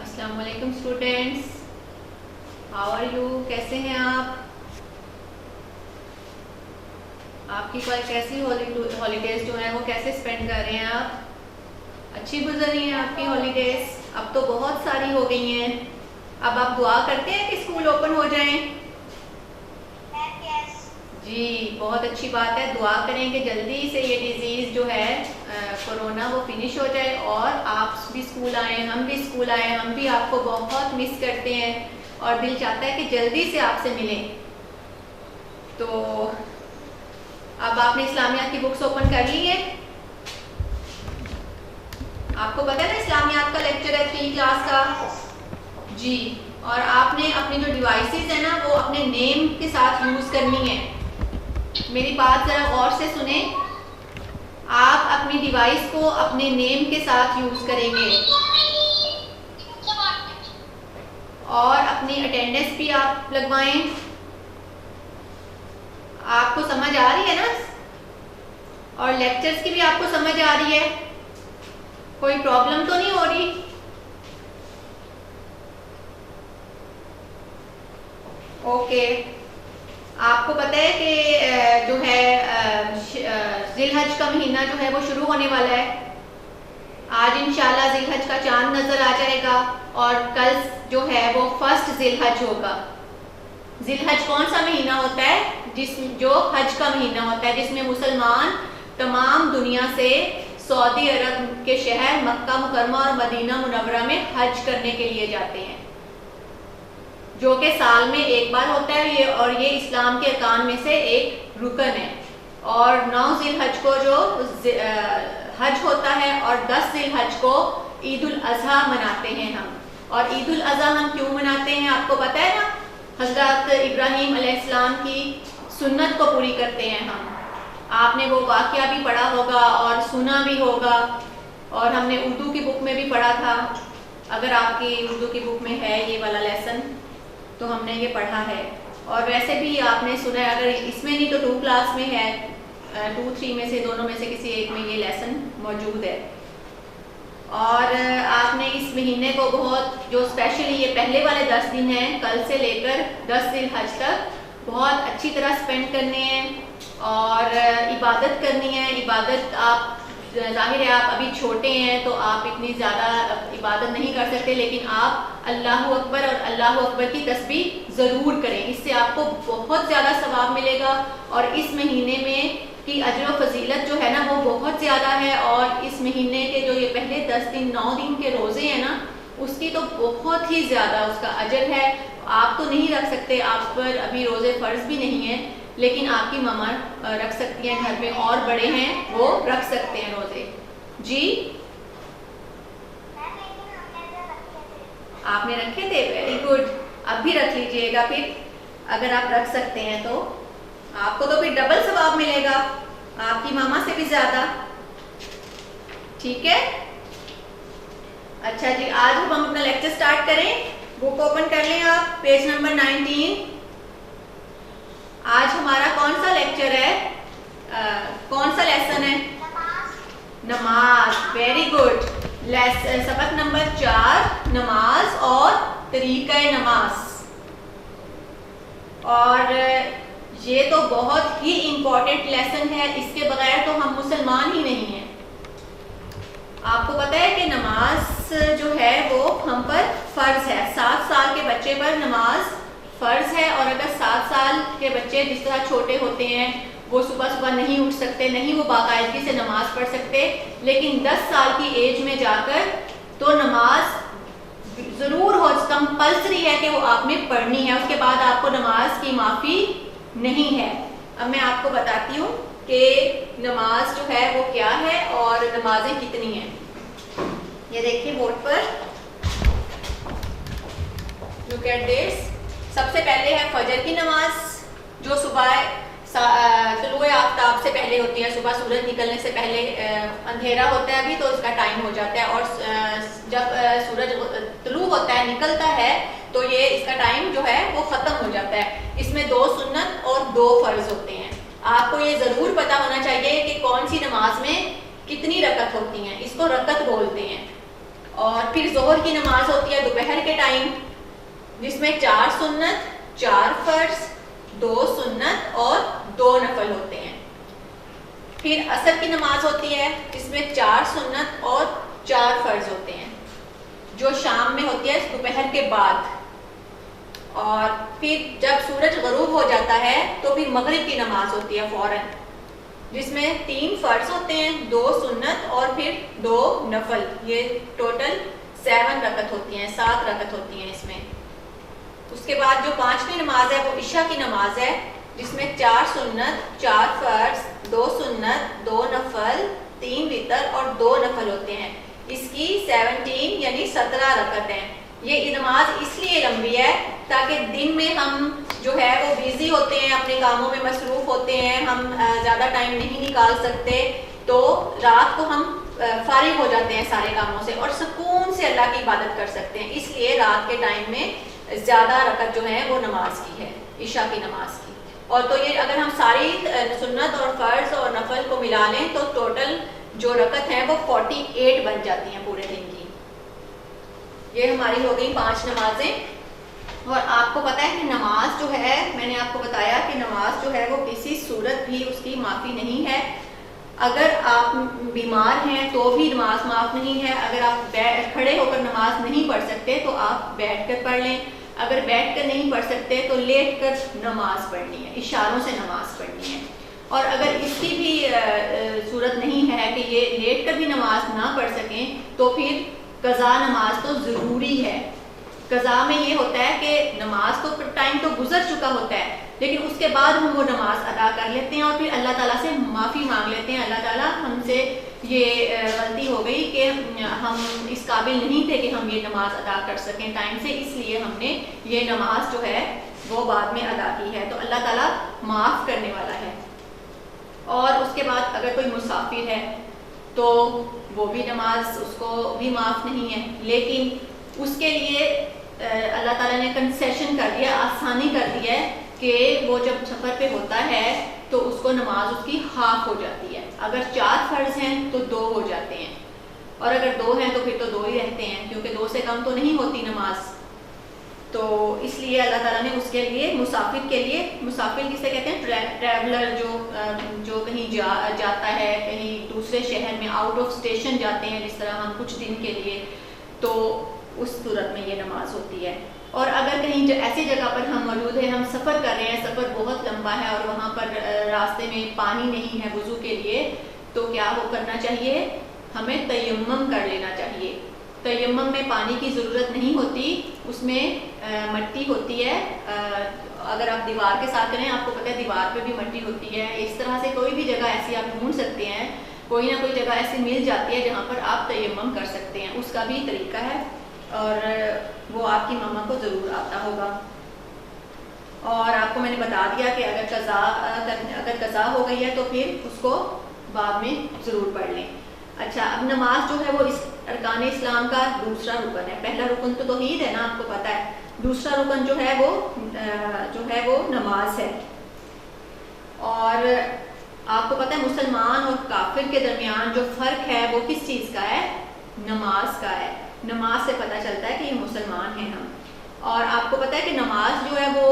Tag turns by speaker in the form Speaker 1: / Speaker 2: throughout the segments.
Speaker 1: السلام علیکم students, how are you? کیسے ہیں آپ کی کیسی ہالیڈیز جو ہیں وہ کیسے اسپینڈ کر رہے ہیں آپ؟ اچھی گزر رہی ہیں آپ کی ہالیڈیز؟ اب تو بہت ساری ہو گئی ہیں. اب آپ دعا کرتے ہیں کہ اسکول اوپن ہو جائیں؟ جی بہت اچھی بات ہے. دعا کریں کہ جلدی سے یہ ڈیزیز جو ہے کورونا وہ فنش ہو جائے اور آپ بھی اسکول آئیں، ہم بھی اسکول آئیں. ہم بھی آپ کو بہت مس کرتے ہیں اور دل چاہتا ہے کہ جلدی سے آپ سے ملیں. تو اب آپ نے اسلامیات کی بکس اوپن کر لی ہیں؟ آپ کو پتہ ہے نا اسلامیات کا لیکچر ہے 3 کلاس کا؟ جی. اور آپ نے اپنی جو ڈیوائسز ہیں نا وہ اپنے نیم کے ساتھ یوز کرنی ہے. میری بات ذرا غور سے سنیں. آپ اپنی ڈیوائس کو اپنے نیم کے ساتھ یوز کریں گے اور اپنی اٹینڈنس بھی آپ لگوائیں. آپ کو سمجھ آ رہی ہے نا؟ اور لیکچرز کی بھی آپ کو سمجھ آ رہی ہے؟ کوئی پرابلم تو نہیں ہو رہی؟ اوکے. آپ کو پتہ ہے کہ جو ہے ذی الحج کا مہینہ جو ہے وہ شروع ہونے والا ہے. آج انشاءاللہ ذی الحج کا چاند نظر آ جائے گا اور کل جو ہے وہ 1 ذی الحج ہوگا. ذی الحج کون سا مہینہ ہوتا ہے؟ جو حج کا مہینہ ہوتا ہے، جس میں مسلمان تمام دنیا سے سعودی عرب کے شہر مکہ مکرمہ اور مدینہ منورہ میں حج کرنے کے لیے جاتے ہیں، جو کہ سال میں ایک بار ہوتا ہے اور یہ اسلام کے ارکان میں سے ایک رکن ہے. اور 9 ذی الحج کو جو حج ہوتا ہے اور 10 ذی الحج کو عید الاضحیٰ مناتے ہیں ہم. اور عید الاضحیٰ ہم کیوں مناتے ہیں آپ کو پتہ ہے نا؟ حضرت ابراہیم علیہ السلام کی سنت کو پوری کرتے ہیں ہم. آپ نے وہ واقعہ بھی پڑھا ہوگا اور سنا بھی ہوگا، اور ہم نے اردو کی بک میں بھی پڑھا تھا. اگر آپ کی اردو کی بک میں ہے یہ والا لیسن تو ہم نے یہ پڑھا ہے. اور ویسے بھی آپ نے سنا ہے، اگر اس میں نہیں تو 2 کلاس میں ہے، 2 3 میں سے دونوں میں سے کسی ایک میں یہ لیسن موجود ہے. اور آپ نے اس مہینے کو بہت جو اسپیشلی یہ پہلے والے 10 دن ہیں کل سے لے کر 10 ذی الحج تک بہت اچھی طرح اسپینڈ کرنے ہیں اور عبادت کرنی ہے. عبادت آپ ظاہر ہے آپ ابھی چھوٹے ہیں تو آپ اتنی زیادہ عبادت نہیں کر سکتے، لیکن آپ اللہ اکبر اور اللہ اکبر کی تسبیح ضرور کریں. اس سے آپ کو بہت زیادہ ثواب ملے گا اور اس مہینے میں کی اجر و فضیلت جو ہے نا وہ بہت زیادہ ہے. اور اس مہینے کے جو یہ پہلے 10 دن 9 دن کے روزے ہیں نا اس کی تو بہت ہی زیادہ اس کا اجر ہے. آپ تو نہیں رکھ سکتے، آپ پر ابھی روزے فرض بھی نہیں ہیں، لیکن آپ کی ماما رکھ سکتی ہیں، گھر میں اور بڑے ہیں وہ رکھ سکتے ہیں روزے. جی آپ نے رکھے تھے؟ Very good. اب بھی رکھ لیجئے گا پھر، اگر آپ رکھ سکتے ہیں تو آپ کو تو پھر ڈبل ثواب ملے گا، آپ کی ماما سے بھی زیادہ. ٹھیک ہے؟ اچھا جی، آج ہم اپنا لیکچر سٹارٹ کریں. بک اوپن کر لیں آپ، پیج نمبر 19. آج ہمارا کون سا لیکچر ہے؟ کون سا لیسن ہے؟ نماز. Very good. سبق نمبر 4 نماز اور طریقہ نماز. اور یہ تو بہت ہی امپورٹنٹ لیسن ہے، اس کے بغیر تو ہم مسلمان ہی نہیں ہیں. آپ کو پتہ ہے کہ نماز جو ہے وہ ہم پر فرض ہے. 7 سال کے بچے پر نماز فرض ہے. اور اگر 7 سال کے بچے جس طرح چھوٹے ہوتے ہیں وہ صبح نہیں اٹھ سکتے، نہیں وہ باقاعدگی سے نماز پڑھ سکتے، لیکن 10 سال کی ایج میں جا کر تو نماز ضرور ہو، کمپلسری ہے کہ وہ آپ نے پڑھنی ہے. اس کے بعد آپ کو نماز کی معافی نہیں ہے. اب میں آپ کو بتاتی ہوں کہ نماز جو ہے وہ کیا ہے اور نمازیں کتنی ہیں. یہ دیکھیے board per, look at this. سب سے پہلے ہے فجر کی نماز، جو صبح طلوع آفتاب سے پہلے ہوتی ہے. صبح سورج نکلنے سے پہلے اندھیرا ہوتا ہے ابھی تو اس کا ٹائم ہو جاتا ہے، اور جب سورج طلوع ہوتا ہے نکلتا ہے تو یہ اس کا ٹائم جو ہے وہ ختم ہو جاتا ہے. اس میں 2 سنت اور 2 فرض ہوتے ہیں. آپ کو یہ ضرور پتا ہونا چاہیے کہ کون سی نماز میں کتنی رکعت ہوتی ہیں. اس کو رکعت بولتے ہیں. اور پھر ظہر کی نماز ہوتی ہے دوپہر کے ٹائم، جس میں 4 سنت، 4 فرض، 2 سنت اور 2 نفل ہوتے ہیں۔ پھر عصر کی نماز ہوتی ہے جس میں 4 سنت اور 4 فرض ہوتے ہیں، جو شام میں ہوتی ہے دوپہر کے بعد۔ اور پھر جب سورج غروب ہو جاتا ہے تو پھر مغرب کی نماز ہوتی ہے فوراً، جس میں 3 فرض ہوتے ہیں، 2 سنت اور پھر 2 نفل۔ یہ ٹوٹل 7 رکعت ہوتی ہیں، 7 رکعت ہوتی ہیں اس میں۔ اس کے بعد جو 5ویں نماز ہے وہ عشاء کی نماز ہے، جس میں 4 سنت، 4 فرض، 2 سنت، 2 نفل، 3 وتر اور 2 نفل ہوتے ہیں۔ اس کی 17 یعنی 17 رکعت ہیں۔ یہ نماز اس لیے لمبی ہے تاکہ دن میں ہم جو ہے وہ بیزی ہوتے ہیں، اپنے کاموں میں مصروف ہوتے ہیں، ہم زیادہ ٹائم نہیں نکال سکتے، تو رات کو ہم فارغ ہو جاتے ہیں سارے کاموں سے اور سکون سے اللہ کی عبادت کر سکتے ہیں۔ اس لیے رات کے ٹائم میں زیادہ رکعت جو ہے وہ نماز کی ہے، عشاء کی نماز کی۔ اور تو یہ اگر ہم ساری سنت اور فرض اور نفل کو ملا لیں تو ٹوٹل جو رکعت ہیں وہ 48 بن جاتی ہیں پورے دن کی۔ یہ ہماری ہو گئی 5 نمازیں۔ اور آپ کو پتہ ہے کہ نماز جو ہے، میں نے آپ کو بتایا کہ نماز جو ہے وہ کسی صورت بھی اس کی معافی نہیں ہے۔ اگر آپ بیمار ہیں تو بھی نماز معاف نہیں ہے۔ اگر آپ کھڑے ہو کر نماز نہیں پڑھ سکتے تو آپ بیٹھ کر پڑھ لیں، اگر بیٹھ کر نہیں پڑھ سکتے تو لیٹ کر نماز پڑھنی ہے، اشاروں سے نماز پڑھنی ہے۔ اور اگر اس کی بھی صورت نہیں ہے کہ یہ لیٹ کر بھی نماز نہ پڑھ سکیں تو پھر قضا نماز تو ضروری ہے۔ قضا میں یہ ہوتا ہے کہ نماز تو ٹائم تو گزر چکا ہوتا ہے، لیکن اس کے بعد ہم وہ نماز ادا کر لیتے ہیں اور پھر اللہ تعالیٰ سے معافی مانگ لیتے ہیں، اللہ تعالیٰ ہم سے یہ غلطی ہو گئی کہ ہم اس قابل نہیں تھے کہ ہم یہ نماز ادا کر سکیں ٹائم سے، اس لیے ہم نے یہ نماز جو ہے وہ بعد میں ادا کی ہے، تو اللہ تعالیٰ معاف کرنے والا ہے۔ اور اس کے بعد اگر کوئی مسافر ہے تو وہ بھی نماز اس کو بھی معاف نہیں ہے، لیکن اس کے لیے اللہ تعالیٰ نے کنسیشن کر دیا، آسانی کر دی ہے کہ وہ جب سفر پہ ہوتا ہے تو اس کو نماز اس کی ہاف ہو جاتی ہے۔ اگر 4 فرض ہیں تو 2 ہو جاتے ہیں، اور اگر 2 ہیں تو پھر تو 2 ہی رہتے ہیں، کیونکہ 2 سے کم تو نہیں ہوتی نماز۔ تو اس لیے اللہ تعالیٰ نے اس کے لیے مسافر کے لیے، مسافر کسے کہتے ہیں؟ ٹریولر جو کہیں جاتا ہے، کہیں دوسرے شہر میں آؤٹ آف اسٹیشن جاتے ہیں، جس طرح ہم کچھ دن کے لیے، تو اس صورت میں یہ نماز ہوتی ہے۔ اور اگر کہیں ایسی جگہ پر ہم موجود ہیں، ہم سفر کر رہے ہیں، سفر بہت لمبا ہے اور وہاں پر راستے میں پانی نہیں ہے وضو کے لیے، تو کیا وہ کرنا چاہیے؟ ہمیں تیمم کر لینا چاہیے۔ تیمم میں پانی کی ضرورت نہیں ہوتی، اس میں مٹی ہوتی ہے۔ اگر آپ دیوار کے ساتھ کریں، آپ کو پتہ ہے دیوار پہ بھی مٹی ہوتی ہے، اس طرح سے کوئی بھی جگہ ایسی آپ ڈھونڈ سکتے ہیں، کوئی نہ کوئی جگہ ایسی مل جاتی ہے جہاں پر آپ تیمم کر سکتے ہیں، اس کا بھی طریقہ ہے اور وہ آپ کی ماما کو ضرور آتا ہوگا۔ اور آپ کو میں نے بتا دیا کہ اگر قضا ہو گئی ہے تو پھر اس کو بعد میں ضرور پڑھ لیں۔ اچھا، اب نماز جو ہے وہ اس ارکان اسلام کا دوسرا رکن ہے۔ پہلا رکن تو توحید ہے نا، آپ کو پتہ ہے۔ دوسرا رکن جو ہے وہ نماز ہے۔ اور آپ کو پتہ ہے مسلمان اور کافر کے درمیان جو فرق ہے وہ کس چیز کا ہے؟ نماز کا ہے۔ نماز سے پتہ چلتا ہے کہ یہ مسلمان ہیں ہم۔ اور آپ کو پتہ ہے کہ نماز جو ہے وہ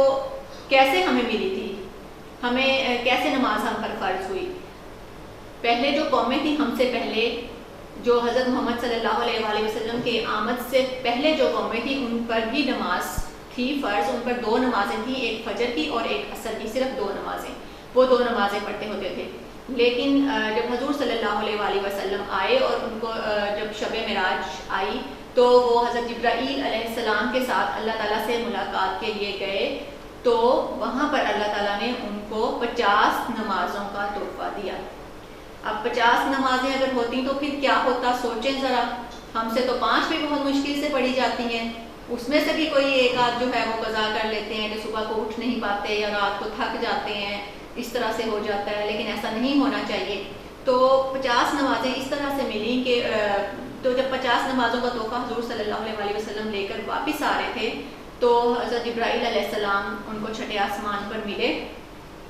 Speaker 1: کیسے ہمیں ملی تھی، ہمیں کیسے نماز ہم پر فرض ہوئی؟ پہلے جو قومیں تھیں ہم سے پہلے، جو حضرت محمد صلی اللہ علیہ وآلہ وسلم کے آمد سے پہلے جو قومیں تھیں، ان پر بھی نماز تھی فرض۔ ان پر 2 نمازیں تھیں، ایک فجر کی اور ایک عصر کی، صرف 2 نمازیں، وہ 2 نمازیں پڑھتے ہوتے تھے۔ لیکن جب حضور صلی اللہ علیہ وآلہ وسلم آئے اور ان کو جب شب معراج آئی تو وہ حضرت جبرائیل علیہ السلام کے ساتھ اللہ تعالیٰ سے ملاقات کے لیے گئے، تو وہاں پر اللہ تعالیٰ نے ان کو 50 نمازوں کا تحفہ دیا۔ اب 50 نمازیں اگر ہوتی تو پھر کیا ہوتا؟ سوچیں ذرا، ہم سے تو 5 بھی بہت مشکل سے پڑھی جاتی ہیں، اس میں سے بھی کوئی ایک آدھ جو ہے وہ قضا کر لیتے ہیں کہ صبح کو اٹھ نہیں پاتے یا رات کو تھک جاتے ہیں، اس طرح سے ہو جاتا ہے، لیکن ایسا نہیں ہونا چاہیے۔ تو 50 نمازیں اس طرح سے ملیں کہ تو جب 50 نمازوں کا تحفہ حضور صلی اللہ علیہ وآلہ وسلم لے کر واپس آ رہے تھے تو حضرت جبرائیل علیہ السلام ان کو چھٹے آسمان پر ملے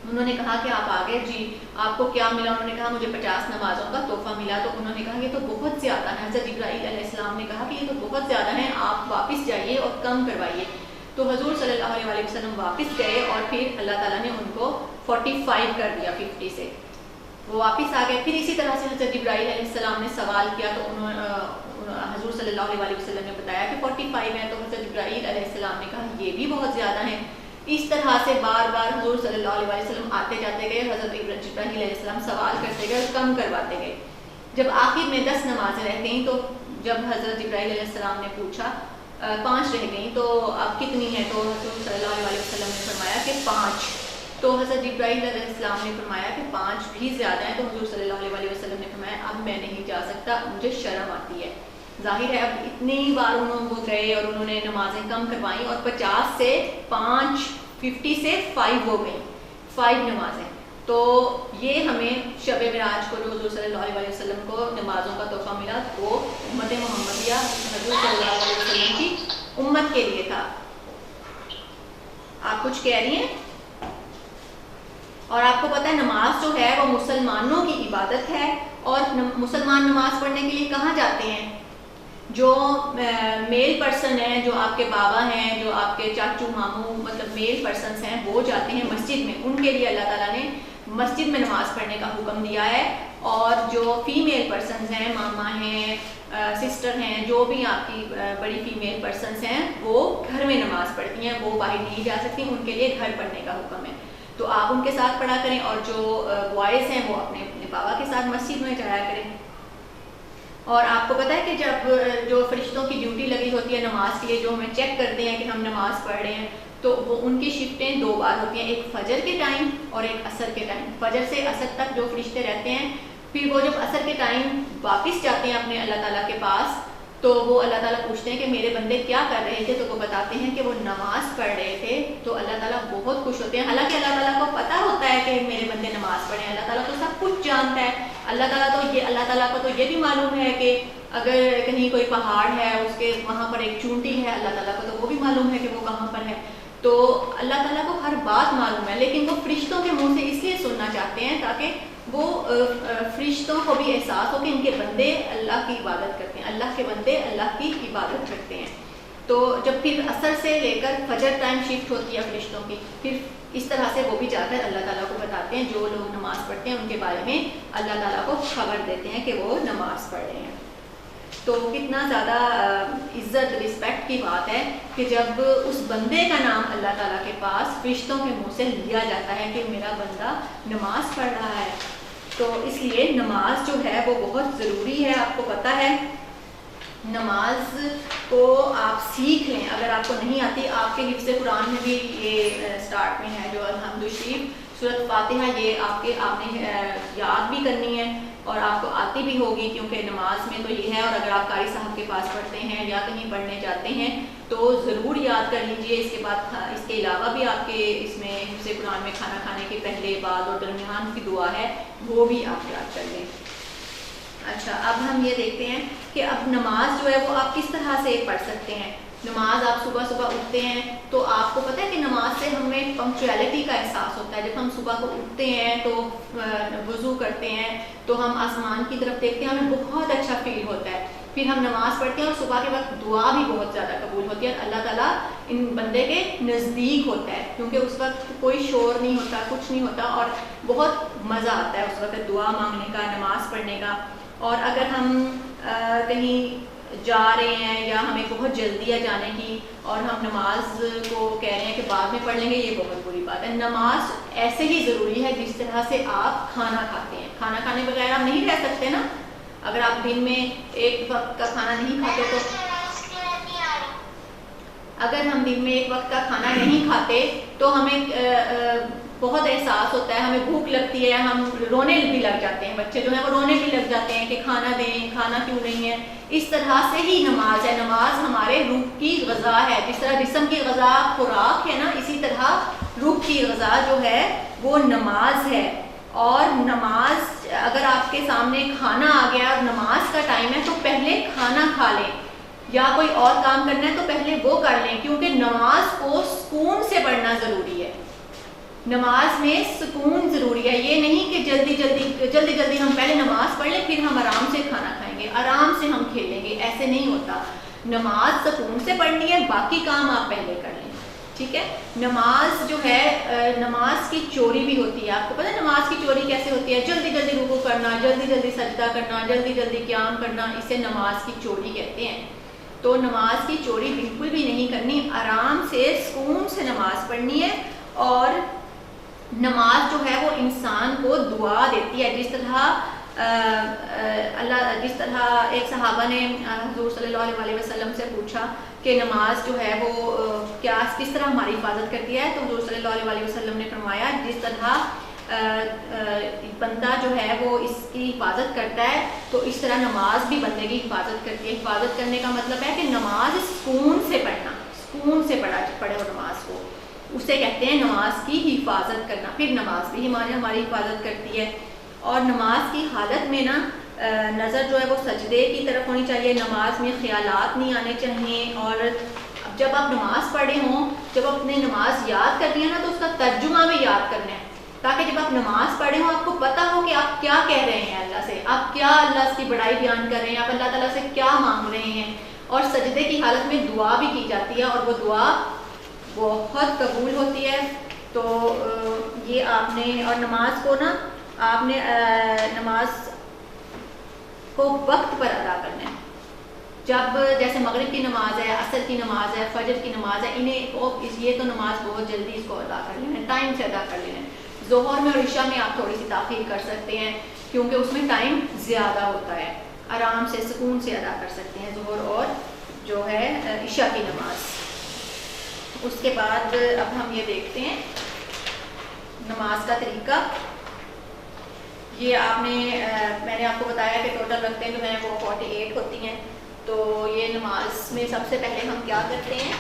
Speaker 1: انہوں نے کہا کہ آپ آگے جی آپ کو کیا ملا؟ انہوں نے کہا مجھے 50 نمازوں کا تحفہ ملا. تو انہوں نے کہا یہ تو بہت زیادہ ہے. حضرت جبرائیل علیہ السلام نے کہا کہ یہ تو بہت زیادہ ہیں, آپ واپس جائیے اور کم کروائیے. تو حضور صلی اللہ علیہ وسلم واپس گئے اور پھر اللہ تعالیٰ نے ان کو 45 کر دیا 50 سے. وہ واپس آ گئے. پھر اسی طرح سے حضرت جبرائیل علیہ السلام نے سوال کیا تو حضور صلی اللہ علیہ وسلم نے بتایا کہ 45 ہے. تو حضرت جبرائیل علیہ السلام نے کہا یہ بھی بہت زیادہ ہیں. اس طرح سے بار بار حضور صلی اللہ علیہ وسلم آتے جاتے گئے, حضرت جبرائیل علیہ السلام سوال کرتے گئے اور کم کرواتے گئے. جب آخر میں 10 نمازیں رہ گئیں تو جب حضرت جبرائیل علیہ السلام نے پوچھا 5 رہ گئیں تو اب کتنی ہیں؟ تو حضور صلی اللہ علیہ وسلم نے فرمایا کہ 5. تو حضرت جبرائیل علیہ السلام نے فرمایا کہ 5 بھی زیادہ ہیں. تو حضور صلی اللہ علیہ وسلم نے فرمایا اب میں نہیں جا سکتا, مجھے شرم آتی ہے. ظاہر ہے اب اتنی بار وہ گئے اور انہوں نے نمازیں کم کروائیں اور 50 سے 5 50 سے 5 ہو گئیں, 5 نمازیں. تو یہ ہمیں شب معراج کو جو حضور صلی اللہ علیہ وسلم کو نمازوں کا تحفہ ملا وہ امت محمدیہ حضور صلی اللہ علیہ وسلم کی امت کے لیے تھا. آپ کچھ کہہ رہی ہیں؟ اور آپ کو پتہ ہے نماز جو ہے وہ مسلمانوں کی عبادت ہے. اور مسلمان نماز پڑھنے کے لیے کہاں جاتے ہیں؟ جو میل پرسن ہیں, جو آپ کے بابا ہیں, جو آپ کے چاچو ماموں مطلب میل پرسنس ہیں, وہ جاتے ہیں مسجد میں. ان کے لیے اللہ تعالیٰ نے مسجد میں نماز پڑھنے کا حکم دیا ہے. اور جو فیمیل پرسنز ہیں, ماما ہیں, سسٹر ہیں, جو بھی آپ کی بڑی فیمیل پرسنز ہیں, وہ گھر میں نماز پڑھتی ہیں, وہ باہر نہیں جا سکتی. ان کے لیے گھر پڑھنے کا حکم ہے. تو آپ ان کے ساتھ پڑھا کریں اور جو بوائز ہیں وہ اپنے بابا کے ساتھ مسجد میں جایا کریں. اور آپ کو پتہ ہے کہ جب جو فرشتوں کی ڈیوٹی لگی ہوتی ہے نماز کے لیے, جو ہمیں چیک کرتے ہیں کہ ہم نماز پڑھ رہے ہیں, تو وہ ان کی شفٹیں 2 بار ہوتی ہیں, ایک فجر کے ٹائم اور ایک عصر کے ٹائم. فجر سے عصر تک جو فرشتے رہتے ہیں, پھر وہ جب عصر کے ٹائم واپس جاتے ہیں اپنے اللہ تعالیٰ کے پاس, تو وہ اللہ تعالیٰ پوچھتے ہیں کہ میرے بندے کیا کر رہے تھے؟ تو وہ بتاتے ہیں کہ وہ نماز پڑھ رہے تھے. تو اللہ تعالیٰ بہت خوش ہوتے ہیں. حالانکہ اللہ تعالیٰ کو پتہ ہوتا ہے کہ میرے بندے نماز پڑھیں, اللہ تعالیٰ تو سب کچھ جانتا ہے. اللہ تعالیٰ کو تو یہ بھی معلوم ہے کہ اگر کہیں کوئی پہاڑ ہے اس کے وہاں پر ایک چونٹی ہے, اللہ تعالیٰ کو تو وہ بھی معلوم ہے کہ وہ کہاں پر ہے. تو اللہ تعالیٰ کو ہر بات معلوم ہے, لیکن وہ فرشتوں کے منہ سے اس لیے سننا چاہتے ہیں تاکہ وہ فرشتوں کو بھی احساس ہو کہ ان کے بندے اللہ کی عبادت کرتے ہیں, اللہ کے بندے اللہ کی عبادت کرتے ہیں. تو جب پھر عصر سے لے کر فجر ٹائم شفٹ ہوتی ہے فرشتوں کی, پھر اس طرح سے وہ بھی جا کر اللہ تعالیٰ کو بتاتے ہیں. جو لوگ نماز پڑھتے ہیں ان کے بارے میں اللہ تعالیٰ کو خبر دیتے ہیں کہ وہ نماز پڑھ رہے ہیں. تو کتنا زیادہ عزت رسپیکٹ کی بات ہے کہ جب اس بندے کا نام اللہ تعالیٰ کے پاس فرشتوں کے منہ سے لیا جاتا ہے کہ میرا بندہ نماز پڑھ رہا ہے. تو اس لیے نماز جو ہے وہ بہت ضروری ہے. آپ کو پتہ ہے نماز کو آپ سیکھ لیں. اگر آپ کو نہیں آتی, آپ کے حفظ قرآن میں بھی یہ سٹارٹ میں ہے جو الحمد شریف سورۃ فاتحہ, یہ آپ نے یاد بھی کرنی ہے اور آپ کو آتی بھی ہوگی, کیونکہ نماز میں تو یہ ہے. اور اگر آپ قاری صاحب کے پاس پڑھتے ہیں یا کہیں پڑھنے جاتے ہیں تو ضرور یاد کر لیجئے. اس کے بعد اس کے علاوہ بھی آپ کے اس میں حفظ قرآن میں کھانا کھانے کے پہلے, بعد اور درمیان کی دعا ہے, وہ بھی آپ یاد کر لیں. اچھا, اب ہم یہ دیکھتے ہیں کہ اب نماز جو ہے وہ آپ کس طرح سے پڑھ سکتے ہیں. نماز آپ صبح اٹھتے ہیں تو آپ کو پتہ ہے کہ نماز سے ہمیں پنکچویلٹی کا احساس ہوتا ہے. جب ہم صبح کو اٹھتے ہیں تو وضو کرتے ہیں تو ہم آسمان کی طرف دیکھتے ہیں, ہمیں بہت اچھا فیل ہوتا ہے. پھر ہم نماز پڑھتے ہیں اور صبح کے وقت دعا بھی بہت زیادہ قبول ہوتی ہے. اللہ تعالیٰ ان بندے کے نزدیک ہوتا ہے کیونکہ اس وقت کوئی شور نہیں ہوتا, کچھ نہیں ہوتا, اور بہت مزہ آتا ہے اس وقت دعا مانگنے کا, نماز پڑھنے کا. اور اگر ہم کہیں جا رہے ہیں یا ہمیں بہت جلدی ہے جانے کی اور ہم نماز کو کہہ رہے ہیں کہ بعد میں پڑھ لیں گے, یہ بہت بری بات ہے. نماز ایسے ہی ضروری ہے جس طرح سے آپ کھانا کھاتے ہیں. کھانا کھانے بغیر آپ نہیں رہ سکتے نا. اگر آپ دن میں ایک وقت کا کھانا نہیں کھاتے تو اگر ہم دن میں ایک وقت کا کھانا نہیں کھاتے تو ہمیں بہت احساس ہوتا ہے, ہمیں بھوک لگتی ہے, ہم رونے بھی لگ جاتے ہیں. بچے جو ہیں وہ رونے بھی لگ جاتے ہیں کہ کھانا دیں, کھانا کیوں نہیں ہے. اس طرح سے ہی نماز ہے. نماز ہمارے روح کی غذا ہے. جس طرح جسم کی غذا خوراک ہے نا, اسی طرح روح کی غذا جو ہے وہ نماز ہے. اور نماز اگر آپ کے سامنے کھانا آ گیا اور نماز کا ٹائم ہے تو پہلے کھانا کھا لیں, یا کوئی اور کام کرنا ہے تو پہلے وہ کر لیں, کیونکہ نماز کو سکون سے پڑھنا ضروری ہے. نماز میں سکون ضروری ہے. یہ نہیں کہ جلدی جلدی ہم پہلے نماز پڑھ لیں پھر ہم آرام سے کھانا کھائیں گے, آرام سے ہم کھیلیں گے, ایسے نہیں ہوتا. نماز سکون سے پڑھنی ہے, باقی کام آپ پہلے کر لیں, ٹھیک ہے. نماز جو ہے نماز کی چوری بھی ہوتی ہے. آپ کو پتہ ہے نماز کی چوری کیسے ہوتی ہے؟ جلدی جلدی رکوع کرنا, جلدی جلدی سجدہ کرنا, جلدی جلدی قیام کرنا, اسے نماز کی چوری کہتے ہیں. تو نماز کی چوری بالکل بھی نہیں کرنی, آرام سے سکون سے نماز پڑھنی ہے. اور نماز جو ہے وہ انسان کو دعا دیتی ہے. جس طرح ایک صحابہ نے حضور صلی اللہ علیہ وسلم سے پوچھا کہ نماز جو ہے وہ کس طرح ہماری حفاظت کرتی ہے, تو حضور صلی اللہ علیہ وسلم نے فرمایا جس طرح بندہ جو ہے وہ اس کی حفاظت کرتا ہے تو اس طرح نماز بھی بندے کی حفاظت کرتی ہے. حفاظت کرنے کا مطلب ہے کہ نماز سکون سے پڑھنا, سکون سے پڑھے وہ نماز کو, اسے کہتے ہیں نماز کی حفاظت کرنا. پھر نماز بھی ہماری حفاظت کرتی ہے. اور نماز کی حالت میں نا نظر جو ہے وہ سجدے کی طرف ہونی چاہیے, نماز میں خیالات نہیں آنے چاہیے. اور جب آپ نماز پڑھے ہوں, جب آپ نے نماز یاد کرنی ہے نا تو اس کا ترجمہ بھی یاد کرنا ہے, تاکہ جب آپ نماز پڑھے ہوں آپ کو پتہ ہو کہ آپ کیا کہہ رہے ہیں اللہ سے, آپ کیا اللہ کی بڑائی بیان کر رہے ہیں, آپ اللہ تعالیٰ سے کیا مانگ رہے ہیں. اور سجدے کی حالت میں دعا بھی کی جاتی ہے اور وہ دعا بہت قبول ہوتی ہے. تو یہ آپ نے, اور نماز کو نا آپ نے نماز کو وقت پر ادا کرنا ہے. جب جیسے مغرب کی نماز ہے, عصر کی نماز ہے, فجر کی نماز ہے, یہ تو نماز بہت جلدی اس کو ادا کر لینا ہے, ٹائم سے ادا کر لینا ہے. ظہر میں اور عشاء میں آپ تھوڑی سی تاخیر کر سکتے ہیں کیونکہ اس میں ٹائم زیادہ ہوتا ہے, آرام سے سکون سے ادا کر سکتے ہیں ظہر اور جو ہے عشاء کی نماز. اس کے بعد اب ہم یہ دیکھتے ہیں نماز کا طریقہ. یہ میں نے آپ کو بتایا کہ ٹوٹل رکعتیں جو ہیں وہ 48 ہوتی ہیں. تو یہ نماز میں سب سے پہلے ہم کیا کرتے ہیں,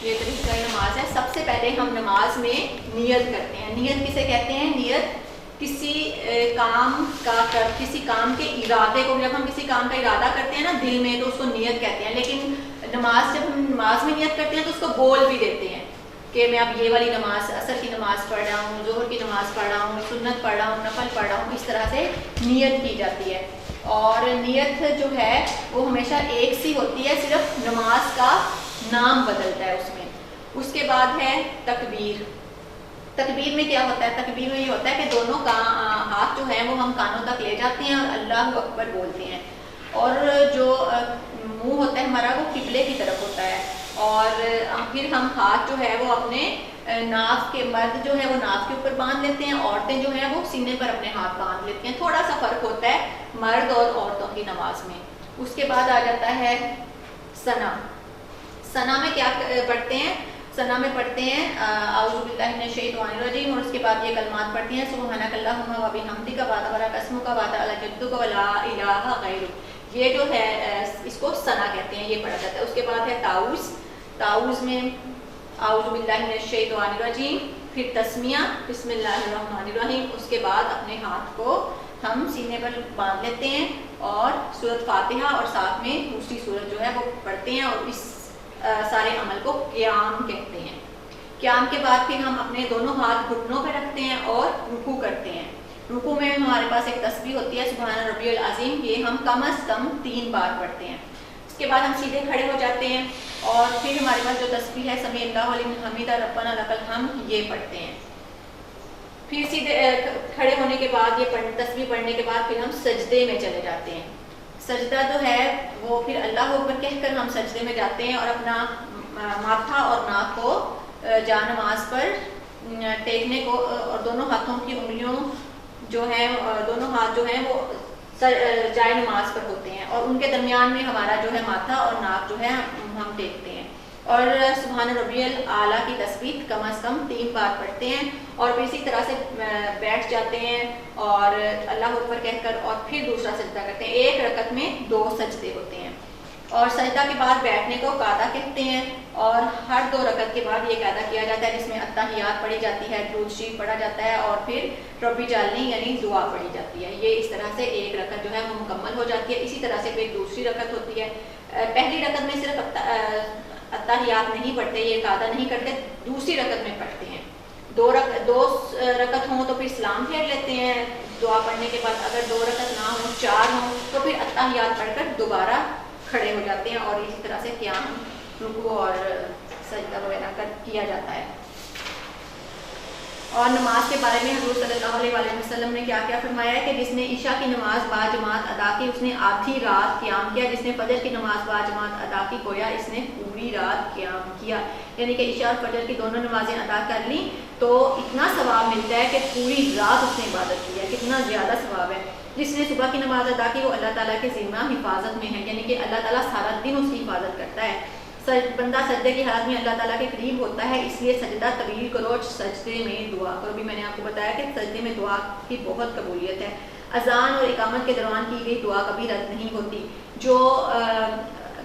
Speaker 1: یہ طریقہ نماز ہے. سب سے پہلے ہم نماز میں نیت کرتے ہیں. نیت کسے کہتے ہیں؟ نیت کسی کام کے ارادے کو, جب ہم کسی کام کا ارادہ کرتے ہیں نا دل میں تو اس کو نیت کہتے ہیں. لیکن جب ہم نماز میں نیت کرتے ہیں تو اس کو بول بھی دیتے ہیں کہ میں اب یہ والی نماز, عصر کی نماز پڑھ رہا ہوں, ظہر کی نماز پڑھ رہا ہوں, سنت پڑھ رہا ہوں, نفل پڑھ رہا ہوں. اس طرح سے نیت کی جاتی ہے. اور نیت جو ہے وہ ہمیشہ ایک سی ہوتی ہے, صرف نماز کا نام بدلتا ہے اس میں. اس کے بعد ہے تکبیر. تکبیر میں کیا ہوتا ہے؟ تکبیر میں یہ ہوتا ہے کہ دونوں ہاتھ جو ہیں وہ ہم کانوں تک لے جاتے ہیں اور اللہ اکبر بولتے ہیں. اور جو منہ ہوتا ہے ہمارا وہ قبلے کی طرف ہوتا ہے. اور پھر ہم ہاتھ جو ہے وہ اپنے ناف کے, مرد جو ہے وہ ناف کے اوپر باندھ لیتے ہیں, عورتیں جو ہیں وہ سینے پر اپنے ہاتھ باندھ لیتی ہیں. تھوڑا سا فرق ہوتا ہے مرد اور عورتوں کی نماز میں. اس کے بعد آ جاتا ہے ثنا. ثنا میں کیا پڑھتے ہیں؟ ثنا میں پڑھتے ہیں اعوذ باللہ من الشیطان الرجیم, اور اس کے بعد یہ کلمات پڑھتی ہیں سبحانک اللہم و بحمدک وتبارک اسمک وتعالی جدک ولا الہ غیرک. یہ جو ہے اس کو ثنا کہتے ہیں, یہ پڑھا جاتا ہے. اس کے بعد ہے تعوذ. تعوذ میں اعوذ باللہ من الشیطان الرجیم, پھر تسمیہ بسم اللہ الرحمن الرحیم. اس کے بعد اپنے ہاتھ کو ہم سینے پر باندھ لیتے ہیں اور سورۃ فاتحہ اور ساتھ میں دوسری سورت جو ہے وہ پڑھتے ہیں. اور اس سارے عمل کو قیام کہتے ہیں. قیام کے بعد پھر ہم اپنے دونوں ہاتھ گھٹنوں پہ رکھتے ہیں اور رکوع کرتے ہیں. رکوع میں ہمارے پاس ایک تسبیح ہوتی ہے سبحان ربی العظیم, یہ ہم کم از کم 3 بار پڑھتے ہیں. اس کے بعد ہم سیدھے کھڑے ہو جاتے ہیں اور پھر ہمارے پاس جو تسبیح ہے سمیع اللہ لمن حمدہ ربنا لک الحمد, یہ پڑھتے ہیں. پھر سیدھے کھڑے ہونے کے بعد یہ تسبیح پڑھنے کے بعد پھر ہم سجدے میں چلے جاتے ہیں. سجدہ جو ہے وہ پھر اللہ اکبر کہہ کر ہم سجدے میں جاتے ہیں اور اپنا ماتھا اور ناک کو جا نماز پر ٹیکنے کو, اور دونوں ہاتھوں کی انگلیوں جو ہیں, دونوں ہاتھ جو ہیں وہ جائے نماز پر ہوتے ہیں اور ان کے درمیان میں ہمارا جو ہے ماتھا اور ناک جو ہے ہم ٹیکتے ہیں. اور سبحان ربی الاعلیٰ کی تسبیح کم از کم 3 بار پڑھتے ہیں. اور پھر اسی طرح سے بیٹھ جاتے ہیں اور اللہ اکبر کہہ کر اور پھر دوسرا سجدہ کرتے ہیں. ایک رکعت میں 2 سجدے ہوتے ہیں. اور سجدہ کے بعد بیٹھنے کو قعدہ کہتے ہیں. اور ہر 2 رکعت کے بعد یہ قعدہ کیا جاتا ہے جس میں التحیات پڑھی جاتی ہے, درود شریف پڑھا جاتا ہے اور پھر ربی جعلنی یعنی دعا پڑھی جاتی ہے. یہ اس طرح سے ایک رکعت جو ہے وہ مکمل ہو جاتی ہے. اسی طرح سے پھر دوسری رکعت ہوتی ہے. پہلی رکعت میں صرف التحیات نہیں پڑھتے, یہ قعدہ نہیں کرتے, دوسری رکعت میں پڑھتے ہیں. دو رکعت ہوں تو پھر سلام پھیر لیتے ہیں دعا پڑھنے کے بعد. اگر 2 رکعت نہ ہوں 4 ہوں تو پھر اتحیات پڑھ کر دوبارہ کھڑے ہو جاتے ہیں اور اسی طرح سے قیام رکوع اور سجدہ وغیرہ کیا جاتا ہے. اور نماز کے بارے میں حضور صلی اللہ علیہ وسلم نے کیا کیا فرمایا ہے کہ جس نے عشاء کی نماز با جماعت ادا کی اس نے آدھی رات قیام کیا, جس نے فجر کی نماز با جماعت ادا کی گویا اس نے پوری رات قیام کیا. یعنی کہ عشاء اور فجر کی دونوں نمازیں ادا کر لیں تو اتنا ثواب ملتا ہے کہ پوری رات اس نے عبادت کی ہے. کتنا زیادہ ثواب ہے. جس نے صبح کی نماز ادا کی وہ اللہ تعالیٰ کے ذمہ حفاظت میں ہے, یعنی کہ اللہ تعالیٰ سارا دن اس کی حفاظت کرتا ہے. بندہ سجدے کی حالت میں اللہ تعالیٰ کے قریب ہوتا ہے, اس لیے سجدہ طویل کرو, سجدے میں دعا کرو. بھی میں نے آپ کو بتایا کہ سجدے میں دعا کی بہت قبولیت ہے. اذان اور اقامت کے دوران کی گئی دعا کبھی رد نہیں ہوتی. جو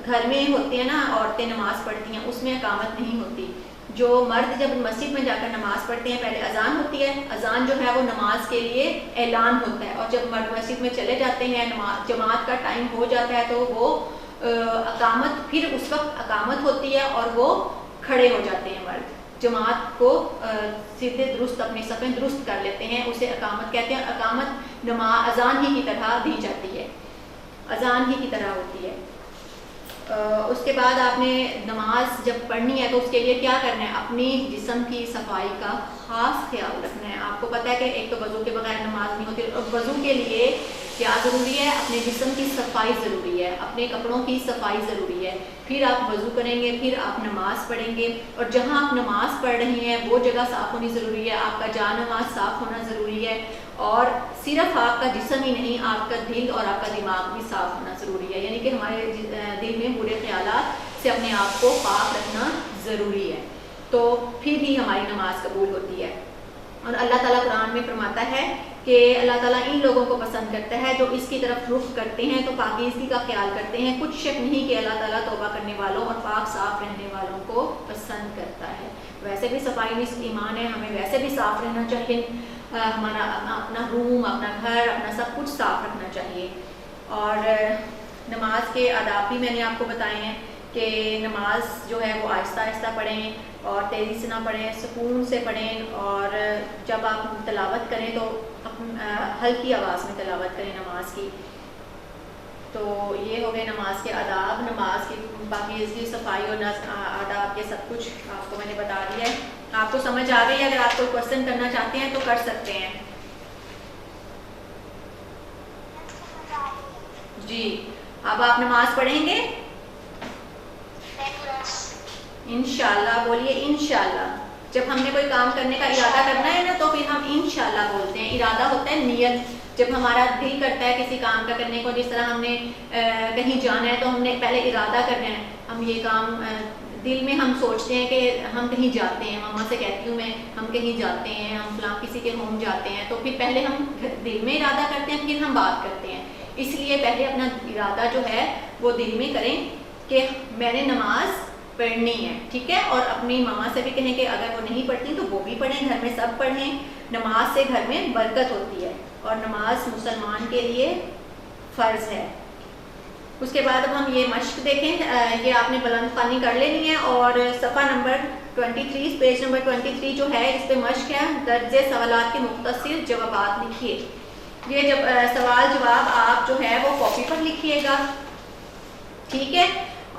Speaker 1: گھر میں ہوتے ہیں نا عورتیں نماز پڑھتی ہیں اس میں اقامت نہیں ہوتی. جو مرد جب مسجد میں جا کر نماز پڑھتے ہیں پہلے اذان ہوتی ہے, اذان جو ہے وہ نماز کے لیے اعلان ہوتا ہے, اور جب مرد مسجد میں چلے جاتے ہیں جماعت کا ٹائم ہو جاتا ہے تو وہ اقامت, پھر اس وقت اقامت ہوتی ہے اور وہ کھڑے ہو جاتے ہیں مرد, جماعت کو سیدھے درست اپنی صفیں درست کر لیتے ہیں, اسے اقامت کہتے ہیں. اقامت اذان ہی کی طرح دی جاتی ہے, اذان ہی کی طرح ہوتی ہے. اس کے بعد آپ نے نماز جب پڑھنی ہے تو اس کے لیے کیا کرنا ہے, اپنی جسم کی صفائی کا خاص خیال رکھنا ہے. آپ کو پتہ ہے کہ ایک تو وضو کے بغیر نماز نہیں ہوتی, اور وضو کے لیے کیا ضروری ہے, اپنے جسم کی صفائی ضروری ہے, اپنے کپڑوں کی صفائی ضروری ہے. پھر آپ وضو کریں گے, پھر آپ نماز پڑھیں گے, اور جہاں آپ نماز پڑھ رہے ہیں وہ جگہ صاف ہونی ضروری ہے, آپ کا جا نماز صاف ہونا ضروری ہے. اور صرف آپ کا جسم ہی نہیں, آپ کا دل اور آپ کا دماغ بھی صاف ہونا ضروری ہے. یعنی کہ ہمارے دل میں برے خیالات سے اپنے آپ کو پاک رکھنا ضروری ہے, تو پھر ہی ہماری نماز قبول ہوتی ہے. اور اللہ تعالیٰ قرآن میں فرماتا ہے کہ اللہ تعالیٰ ان لوگوں کو پسند کرتا ہے جو اس کی طرف رخ کرتے ہیں تو پاکیزگی کا خیال کرتے ہیں. کچھ شک نہیں کہ اللہ تعالیٰ توبہ کرنے والوں اور پاک صاف رہنے والوں کو پسند کرتا ہے. ویسے بھی صفائی نصف ایمان ہے, ہمیں ویسے بھی صاف رہنا چاہیے, ہمارا اپنا روم, اپنا گھر, اپنا سب کچھ صاف رکھنا چاہیے. اور نماز کے آداب بھی میں نے آپ کو بتائے ہیں کہ نماز جو ہے وہ آہستہ آہستہ پڑھیں اور تیزی سے نہ پڑھیں, سکون سے پڑھیں, اور جب آپ تلاوت کریں تو ہلکی آواز میں تلاوت کریں نماز کی. تو یہ ہو گئے نماز کے آداب, نماز کی پاکیزگی, صفائی اور آداب کے سب کچھ آپ کو میں نے بتا دیا ہے. آپ کو سمجھ آ گئی. اگر آپ کوئی کوشچن کرنا چاہتے ہیں تو کر سکتے ہیں. جی, اب آپ نماز پڑھیں گے انشاءاللہ. بولیے انشاءاللہ. جب ہم نے کوئی کام کرنے کا ارادہ کرنا ہے نا تو پھر ہم انشاءاللہ بولتے ہیں. ارادہ ہوتا ہے نیت, جب ہمارا دل کرتا ہے کسی کام کا کرنے کو, جس طرح ہم نے کہیں جانا ہے تو ہم نے پہلے ارادہ کرنا ہے, ہم یہ کام دل میں ہم سوچتے ہیں کہ ہم کہیں جاتے ہیں, ماما سے کہتی ہوں میں, ہم کہیں جاتے ہیں, ہم فلاں کسی کے ہوم جاتے ہیں, تو پھر پہلے ہم دل میں ارادہ کرتے ہیں پھر ہم بات کرتے ہیں. اس لیے پہلے اپنا ارادہ جو ہے وہ دل میں کریں کہ میں نے نماز پڑھنی ہے, ٹھیک ہے. اور اپنی ماما سے بھی کہیں کہ اگر وہ نہیں پڑھتی تو وہ بھی پڑھیں, گھر میں سب پڑھیں. نماز سے گھر میں برکت ہوتی ہے اور نماز مسلمان کے لیے فرض ہے. اس کے بعد اب ہم یہ مشق دیکھیں. یہ آپ نے بلند خوانی کر لینی ہے, اور صفحہ نمبر 23 پیج نمبر 23 جو ہے اس پہ مشق ہے, درج سوالات کے مختصر جوابات لکھیے. یہ جب سوال جواب آپ جو ہے وہ کاپی پر لکھیے گا, ٹھیک ہے.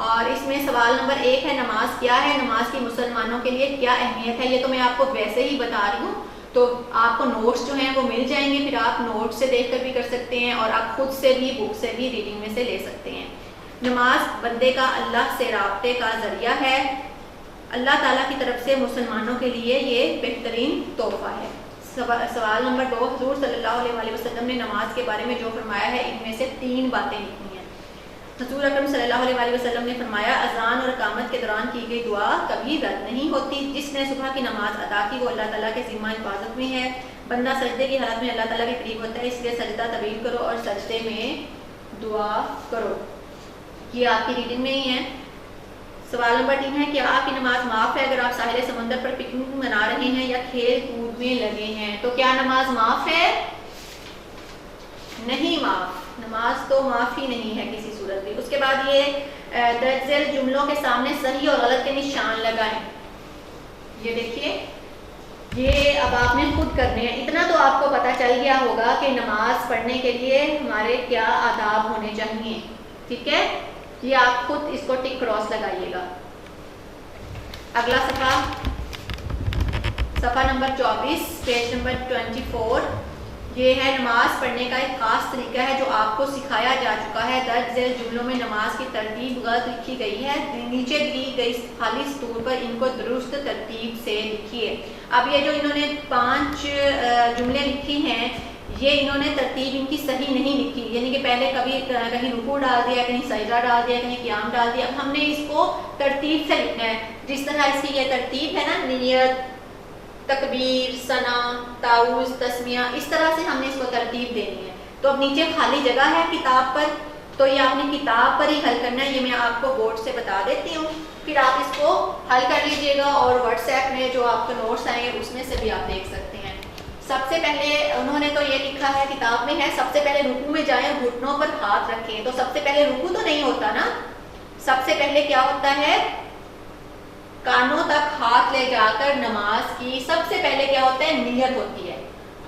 Speaker 1: اور اس میں سوال نمبر 1 ہے نماز کیا ہے, نماز کی مسلمانوں کے لیے کیا اہمیت ہے. یہ تو میں آپ کو ویسے ہی بتا رہی ہوں, تو آپ کو نوٹس جو ہیں وہ مل جائیں گے, پھر آپ نوٹ سے دیکھ کر بھی کر سکتے ہیں, اور آپ خود سے بھی بک سے بھی ریڈنگ میں سے لے سکتے ہیں. نماز بندے کا اللہ سے رابطے کا ذریعہ ہے. اللہ تعالیٰ کی طرف سے مسلمانوں کے لیے یہ بہترین تحفہ ہے. سوال نمبر 2, حضور صلی اللہ علیہ وسلم نے نماز کے بارے میں جو فرمایا ہے ان میں سے 3 باتیں لکھنی ہیں. حضور اکرم صلی اللہ علیہ وسلم نے فرمایا اذان اور اقامت کے دوران کی گئی دعا کبھی رد نہیں ہوتی. جس نے صبح کی نماز ادا کی وہ اللہ تعالیٰ کے ذمہ حفاظت میں ہے. بندہ سجدے کی حالت میں اللہ تعالیٰ کے قریب ہوتا ہے, اس لیے سجدہ طویل کرو اور سجدے میں دعا کرو. یہ آپ کی ریڈنگ میں ہی ہے. سوال نمبر 3 ہے کیا آپ کی نماز معاف ہے اگر آپ ساحل سمندر پر پکنک منا رہے ہیں یا کھیل کود میں لگے ہیں؟ تو کیا نماز معاف ہے؟ نہیں معاف, نماز تو معاف ہی نہیں ہے کسی صورت میں. اس کے بعد یہ درج ذیل جملوں کے سامنے صحیح اور غلط کے نشان لگائیں. یہ دیکھیے یہ اب آپ نے خود کرنے ہیں. اتنا تو آپ کو پتہ چل گیا ہوگا کہ نماز پڑھنے کے لیے ہمارے کیا آداب ہونے چاہیے. ٹھیک ہے, یہ آپ خود اس کو ٹک کراس لگائیے گا. اگلا صفحہ نمبر 24 پیج نمبر 24. یہ ہے نماز پڑھنے کا ایک خاص طریقہ ہے جو آپ کو سکھایا جا چکا ہے. درج ذیل جملوں میں نماز کی ترتیب غلط لکھی گئی ہے. نیچے دی گئی خالی سطور پر ان کو درست ترتیب سے لکھیے. اب یہ جو انہوں نے 5 جملے لکھی ہیں, یہ انہوں نے ترتیب ان کی صحیح نہیں لکھی, یعنی کہ پہلے کہیں رکوع ڈال دیا, کہیں سجدہ ڈال دیا, کہیں قیام ڈال دیا. اب ہم نے اس کو ترتیب سے لکھنا ہے, جس طرح اس کی یہ ترتیب ہے نا, نیت, تکبیر, ثنا, تعوذ, تسمیہ, اس طرح سے ہم نے اس کو ترتیب دینی ہے. تو اب نیچے خالی جگہ ہے کتاب پر, تو یہ آپ نے کتاب پر ہی حل کرنا ہے. یہ میں آپ کو بورڈ سے بتا دیتی ہوں, پھر آپ اس کو حل کر لیجئے گا, اور واٹس ایپ میں جو آپ کو نوٹس آئیں گے اس میں سے بھی آپ دیکھ سکتے ہیں. سب سے پہلے انہوں نے تو یہ لکھا ہے, کتاب میں ہے, سب سے پہلے رکوع میں جائیں, گھٹنوں پر ہاتھ رکھیں. تو سب سے پہلے رکوع تو نہیں ہوتا نا, سب سے پہلے کیا ہوتا ہے, کانوں تک ہاتھ لے جا کر نماز کی سب سے پہلے کیا ہوتا ہے, نیت ہوتی ہے.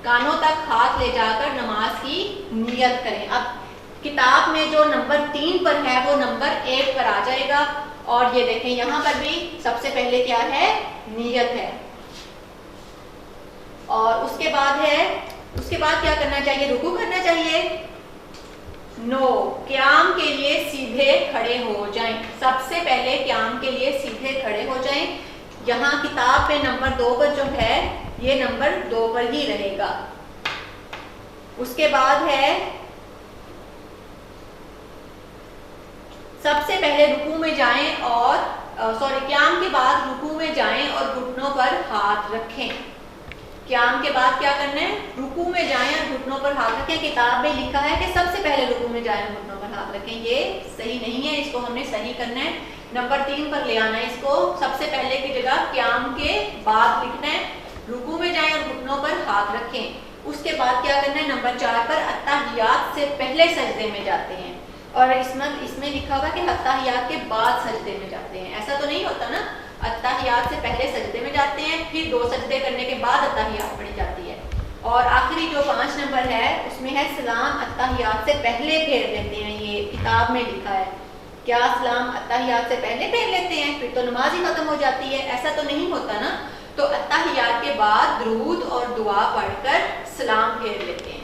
Speaker 1: کانوں تک ہاتھ لے جا کر نماز کی نیت کریں. اب کتاب میں جو نمبر 3 پر ہے وہ نمبر 1 پر آ جائے گا, اور یہ دیکھیں یہاں پر بھی سب سے پہلے کیا ہے, نیت ہے. اور اس کے بعد کیا کرنا چاہیے, رکوع کرنا چاہیے. نو, قیام کے لیے سیدھے کھڑے ہو جائیں. سب سے پہلے قیام کے لیے سیدھے کھڑے ہو جائیں. یہاں کتاب پہ نمبر 2 پر جو ہے یہ نمبر 2 پر ہی رہے گا. اس کے بعد ہے سب سے پہلے رکوع میں جائیں اور قیام کے بعد رکوع میں جائیں اور گھٹنوں پر ہاتھ رکھیں. قیام کے بعد کیا کرنا ہے, رکوع میں جائیں اور گھٹنوں پر ہاتھ رکھیں. کتاب میں لکھا ہے کہ سب سے پہلے رکوع میں جائیں اور گھٹنوں پر ہاتھ رکھیں, یہ صحیح نہیں ہے, اس کو ہم نے صحیح کرنا ہے. نمبر 3 پر لے آنا ہے اس کو, سب سے پہلے کی جگہ قیام کے بعد لکھنا ہے, رکوع میں جائیں اور گھٹنوں پر ہاتھ رکھیں. اس کے بعد کیا کرنا ہے, نمبر 4 پر اتحیات سے پہلے سجدے میں جاتے ہیں, اور اس میں لکھا ہوا کہ اتحیات کے بعد سجدے میں جاتے ہیں. ایسا تو نہیں ہوتا نا, اتحیات سے پہلے سجدے میں جاتے ہیں, پھر 2 سجدے کرنے کے بعد اتحیات پڑھی جاتی ہے. اور آخری جو 5 نمبر ہے اس میں ہے سلام اتحیات سے پہلے پھیر لیتے ہیں. یہ کتاب میں لکھا ہے, کیا سلام اتحیات سے پہلے پھیر لیتے ہیں, پھر تو نماز ہی ختم ہو جاتی ہے. ایسا تو نہیں ہوتا نا, تو اتحیات کے بعد درود اور دعا پڑھ کر سلام پھیر لیتے ہیں.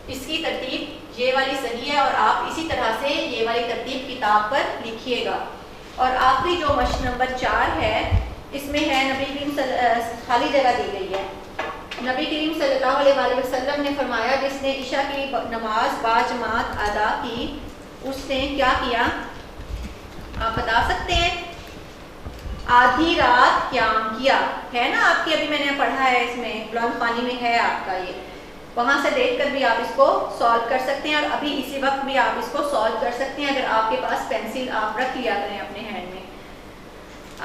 Speaker 1: اس کی ترتیب یہ والی صحیح ہے, اور آپ اسی طرح سے یہ والی ترتیب کتاب پر لکھیے گا. اور آخری جو مشق نمبر 4 ہے, اس میں ہے نبی کریم خالی جگہ دی گئی ہے. نبی کریم صلی اللہ علیہ وسلم نے فرمایا, جس نے عشاء کی نماز باجماعت ادا کی اس نے کیا کیا, آپ بتا سکتے ہیں, آدھی رات قیام کیا. ہے نا آپ کی, ابھی میں نے پڑھا ہے, اس میں بلند خوانی میں ہے آپ کا, یہ وہاں سے دیکھ کر بھی آپ اس کو سالو کر سکتے ہیں, اور ابھی اسی وقت بھی آپ اس کو سالو کر سکتے ہیں اگر آپ کے پاس پینسل آپ رکھ لیا کریں اپنے ہینڈ میں.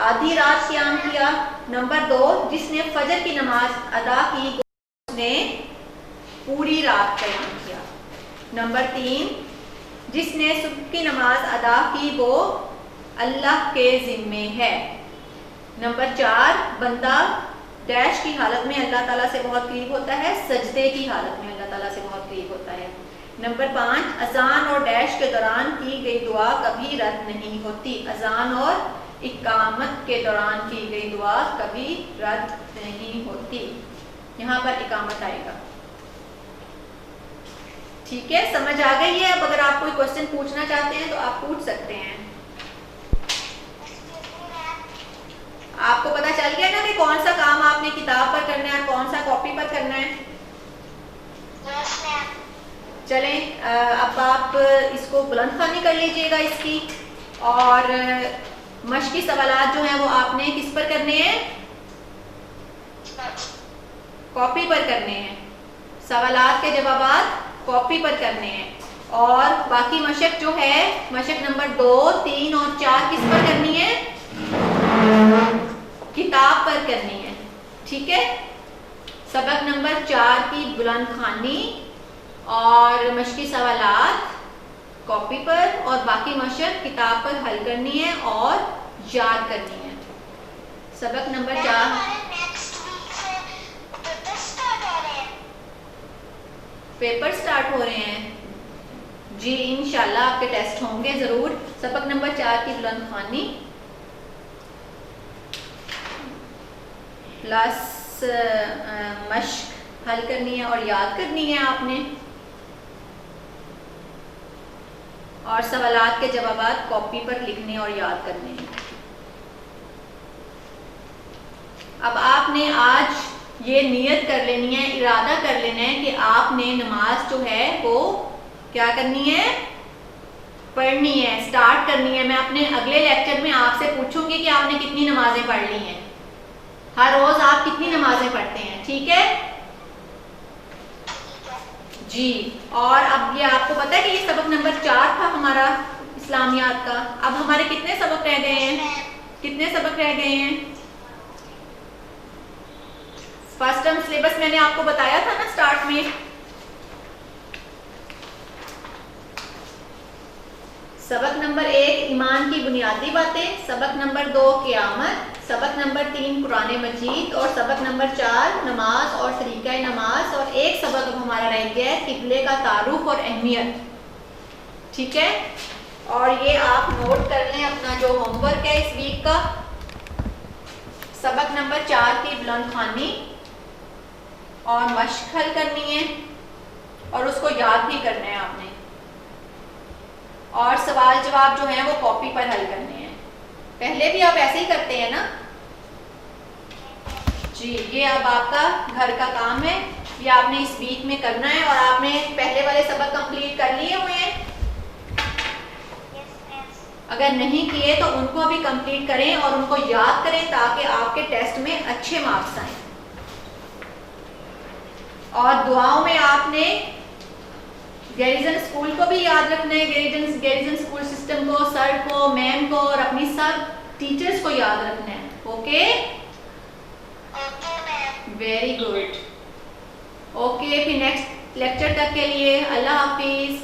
Speaker 1: آدھی رات قیام کیا. نمبر 2, جس نے فجر کی نماز ادا کی اس نے پوری رات قیام کیا. نمبر 3, جس نے صبح کی نماز ادا کی وہ اللہ کے ذمے ہے. نمبر 4, بندہ ڈیش کی حالت میں اللہ تعالیٰ سے بہت قریب ہوتا ہے, سجدے کی حالت میں اللہ تعالیٰ سے بہت قریب ہوتا ہے. نمبر 5, اذان اور ڈیش کے دوران کی گئی دعا کبھی رد نہیں ہوتی. اذان اور اقامت کے دوران کی گئی دعا کبھی رد نہیں ہوتی. یہاں پر اقامت آئے گا. ٹھیک ہے, سمجھ آ گئی ہے. اب اگر آپ کوئی کوشچن پوچھنا چاہتے ہیں تو آپ پوچھ سکتے ہیں. آپ کو پتا چل گیا نا کہ کون سا کام آپ نے کتاب پر کرنا ہے اور کون سا کاپی پر کرنا ہے. چلیں اب آپ اس کو بلند خوانی کر لیجئے گا اس کی, اور مشقی سوالات جو ہیں وہ آپ نے کس پر کرنے ہیں, کاپی پر کرنے ہیں. سوالات کے جوابات کاپی پر کرنے ہیں, اور باقی مشق جو ہے, مشق نمبر 2, 3 اور 4 کس پر کرنی ہے, کتاب پر کرنی ہے. ٹھیک ہے, سبق نمبر 4 کی بلند خوانی اور مشقی سوالات کاپی پر, اور باقی مشق کتاب پر حل کرنی ہے اور یاد کرنی ہے. سبق نمبر 4 پیپر سٹارٹ ہو رہے ہیں جی، انشاءاللہ آپ کے ٹیسٹ ہوں گے ضرور. سبق نمبر 4 کی بلند خوانی پلس مشق حل کرنی ہے اور یاد کرنی ہے آپ نے، اور سوالات کے جوابات کاپی پر لکھنے اور یاد کرنے ہیں. اب آپ نے آج یہ نیت کر لینی ہے، ارادہ کر لینا ہے کہ آپ نے نماز جو ہے وہ کیا کرنی ہے، پڑھنی ہے، سٹارٹ کرنی ہے. میں اپنے اگلے لیکچر میں آپ سے پوچھوں گی کہ آپ نے کتنی نمازیں پڑھ لی ہیں، ہر روز آپ کتنی نمازیں پڑھتے ہیں، ٹھیک ہے جی. اور اب یہ آپ کو پتا ہے کہ یہ سبق نمبر 4 تھا ہمارا اسلامیات کا. اب ہمارے کتنے سبق رہ گئے ہیں، کتنے سبق رہ گئے ہیں؟ فرسٹ ٹرم سلیبس میں نے آپ کو بتایا تھا نا سٹارٹ میں. سبق نمبر 1 ایمان کی بنیادی باتیں، سبق نمبر 2 قیامت، سبق نمبر 3 قرآن مجید، اور سبق نمبر 4 نماز اور طریقہ نماز، اور ایک سبق اب ہمارا رہ گیا ہے قبلے کا تعارف اور اہمیت. ٹھیک ہے، اور یہ آپ نوٹ کر لیں اپنا جو ہوم ورک ہے اس ویک کا. سبق نمبر 4 کی بلند خوانی اور مشق حل کرنی ہے اور اس کو یاد بھی کرنا ہے آپ نے، اور سوال جواب جو ہیں وہ کاپی پر حل کرنے ہیں. پہلے بھی آپ ایسے ہی کرتے ہیں نا جی. یہ اب آپ کا گھر کا کام ہے، یہ آپ نے اس ویک میں کرنا ہے، اور آپ نے پہلے والے سبق کمپلیٹ کر لیے ہوئے ہیں. اگر نہیں کیے تو ان کو بھی کمپلیٹ کریں اور ان کو یاد کریں تاکہ آپ کے ٹیسٹ میں اچھے مارکس آئیں. اور دعاؤں میں آپ نے گیریزن اسکول کو بھی یاد رکھنا ہے، گیریزن اسکول سسٹم کو، سر کو، میم کو، اور اپنی سب ٹیچرز کو یاد رکھنا ہے. Okay very good. اوکے پھر نیکسٹ لیکچر تک کے لیے اللہ حافظ.